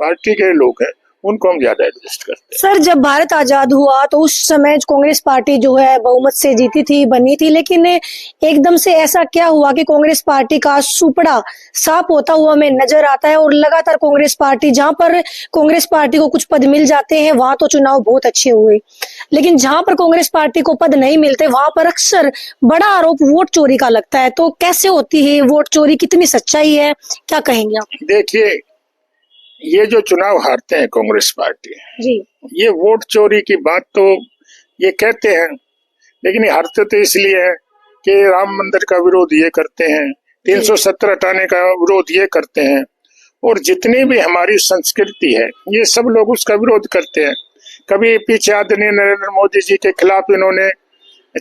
Party के लोग हैं उनको हम ज्यादा एडजस्ट करते हैं। सर, जब भारत आजाद हुआ तो उस समय कांग्रेस पार्टी जो है बहुमत से जीती थी, बनी थी, लेकिन एकदम से ऐसा क्या हुआ कि कांग्रेस पार्टी का सुपड़ा साफ होता हुआ हमें नजर आता है और लगातार कांग्रेस पार्टी, जहां पर कांग्रेस पार्टी को कुछ पद मिल जाते हैं वहां तो चुनाव बहुत अच्छे हुए, लेकिन जहां पर कांग्रेस पार्टी को पद नहीं मिलते वहां पर अक्सर बड़ा आरोप वोट चोरी का लगता है। तो कैसे होती है वोट चोरी, कितनी सच्चाई है, क्या कहेंगे आप? देखिए, ये जो चुनाव हारते हैं कांग्रेस पार्टी जी, ये वोट चोरी की बात तो ये कहते हैं, लेकिन ये हारते तो इसलिए है कि राम मंदिर का विरोध ये करते हैं, 370 हटाने का विरोध ये करते हैं, और जितनी भी हमारी संस्कृति है ये सब लोग उसका विरोध करते हैं। कभी पीछे आदरणीय नरेंद्र मोदी जी के खिलाफ इन्होंने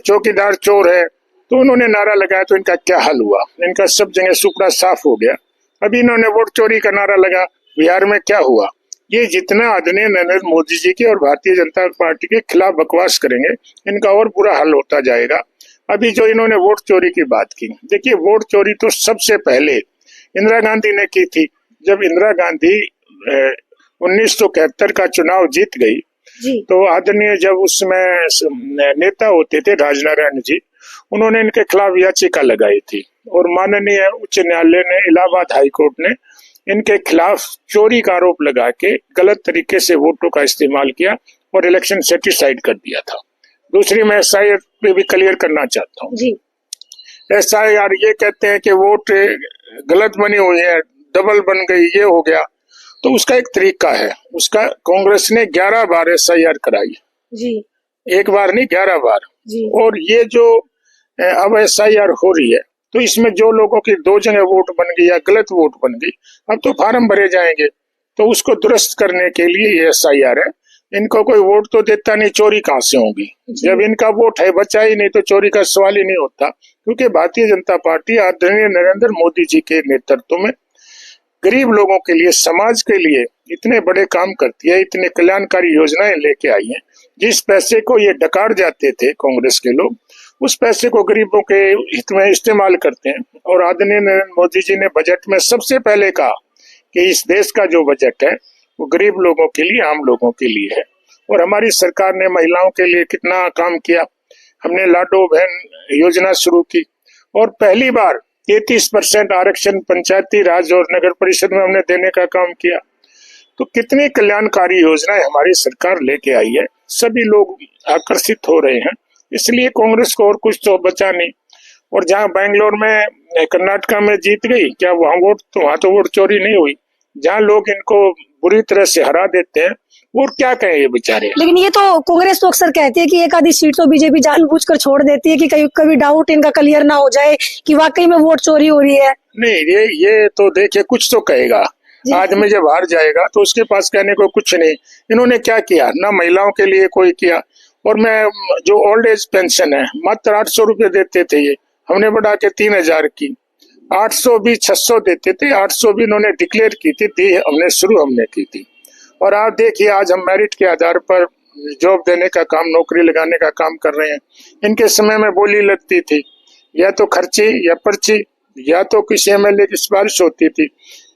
चौकीदार चोर है तो उन्होंने नारा लगाया, तो इनका क्या हाल हुआ, इनका सब जगह सुपड़ा साफ हो गया। अभी इन्होंने वोट चोरी का नारा लगा, बिहार में क्या हुआ। ये जितना आदरणीय नरेंद्र मोदी जी के और भारतीय जनता पार्टी के खिलाफ बकवास करेंगे इनका और बुरा हाल होता जाएगा। अभी जो इन्होंने वोट चोरी की बात की, देखिए वोट चोरी तो सबसे पहले इंदिरा गांधी ने की थी। जब इंदिरा गांधी 1971 का चुनाव जीत गई तो आदरणीय जब उसमें नेता होते थे राजनारायण जी, उन्होंने इनके खिलाफ याचिका लगाई थी और माननीय उच्च न्यायालय ने, इलाहाबाद हाई कोर्ट ने इनके खिलाफ चोरी का आरोप लगा के गलत तरीके से वोटों का इस्तेमाल किया और इलेक्शन सेटिसाइड कर दिया था। दूसरी मैं SIR पे भी क्लियर करना चाहता हूँ। SIR ये कहते हैं कि वोट गलत बनी हुई है, डबल बन गई, ये हो गया, तो उसका एक तरीका है। उसका कांग्रेस ने 11 बार SIR कराई जी, एक बार नहीं 11 बार जी। और ये जो अब SIR हो रही है तो इसमें जो लोगों की 2 जगह वोट बन गई या गलत वोट बन गई, अब तो फार्म भरे जाएंगे, तो उसको दुरुस्त करने के लिए ये SIR है। इनको कोई वोट तो देता नहीं, चोरी कहाँ से होगी? जब इनका वोट है बचा ही नहीं तो चोरी का सवाल ही नहीं होता, क्योंकि भारतीय जनता पार्टी आदरणीय नरेंद्र मोदी जी के नेतृत्व में गरीब लोगों के लिए, समाज के लिए इतने बड़े काम करती है, इतने कल्याणकारी योजनाएं लेके आई हैं। जिस पैसे को ये डकार जाते थे कांग्रेस के लोग, उस पैसे को गरीबों के हित में इस्तेमाल करते हैं। और आदरणीय नरेंद्र मोदी जी ने बजट में सबसे पहले कहा कि इस देश का जो बजट है वो गरीब लोगों के लिए, आम लोगों के लिए है। और हमारी सरकार ने महिलाओं के लिए कितना काम किया। हमने लाडो बहन योजना शुरू की और पहली बार 33% आरक्षण पंचायती राज और नगर परिषद में हमने देने का काम किया। तो कितनी कल्याणकारी योजनाएं हमारी सरकार लेके आई है, सभी लोग आकर्षित हो रहे हैं। इसलिए कांग्रेस को और कुछ तो बचा नहीं। और जहां बेंगलोर में, कर्नाटका में जीत गई, क्या वहां तो वोट चोरी नहीं हुई? जहां लोग इनको बुरी तरह से हरा देते हैं, वो क्या कहें ये बेचारे। लेकिन ये तो कांग्रेस तो अक्सर कहती है कि एक आधी सीट तो बीजेपी जानबूझकर छोड़ देती है कि कभी डाउट इनका क्लियर ना हो जाए कि वाकई में वोट चोरी हो रही है। नहीं, ये तो देखिए कुछ तो कहेगा। आज में जब हार जाएगा तो उसके पास कहने को कुछ नहीं। इन्होंने क्या किया, ना महिलाओं के लिए कोई किया। और मैं जो ओल्ड एज पेंशन है मात्र 800 रुपए देते थे, ये हमने बढ़ा के 3000 की। 800 भी 600 देते थे, 800 भी इन्होंने डिक्लेयर की थी, हमने की थी। और आप देखिए आज हम मेरिट के आधार पर जॉब देने का काम, नौकरी लगाने का काम कर रहे हैं। इनके समय में बोली लगती थी, या तो खर्ची या पर्ची, या तो किसी MLA की सिफारिश होती थी,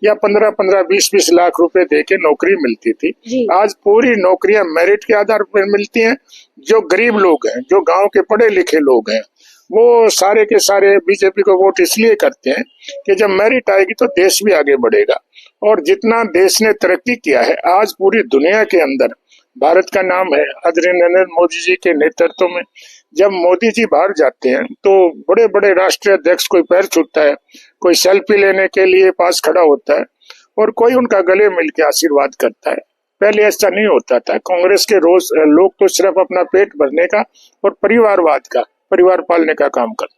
या 15-15, 20-20 लाख रुपए दे के नौकरी मिलती थी। आज पूरी नौकरियां मेरिट के आधार पर मिलती हैं। जो गरीब लोग हैं, जो गांव के पढ़े लिखे लोग हैं, वो सारे के सारे बीजेपी को वोट इसलिए करते हैं कि जब मेरिट आएगी तो देश भी आगे बढ़ेगा। और जितना देश ने तरक्की किया है, आज पूरी दुनिया के अंदर भारत का नाम है आदरणीय नरेंद्र मोदी जी के नेतृत्व में। जब मोदी जी बाहर जाते हैं तो बड़े बड़े राष्ट्रीय अध्यक्ष कोई पैर छूटता है, कोई सेल्फी लेने के लिए पास खड़ा होता है और कोई उनका गले मिल के आशीर्वाद करता है। पहले ऐसा नहीं होता था। कांग्रेस के लोग तो सिर्फ अपना पेट भरने का और परिवार पालने का काम करते।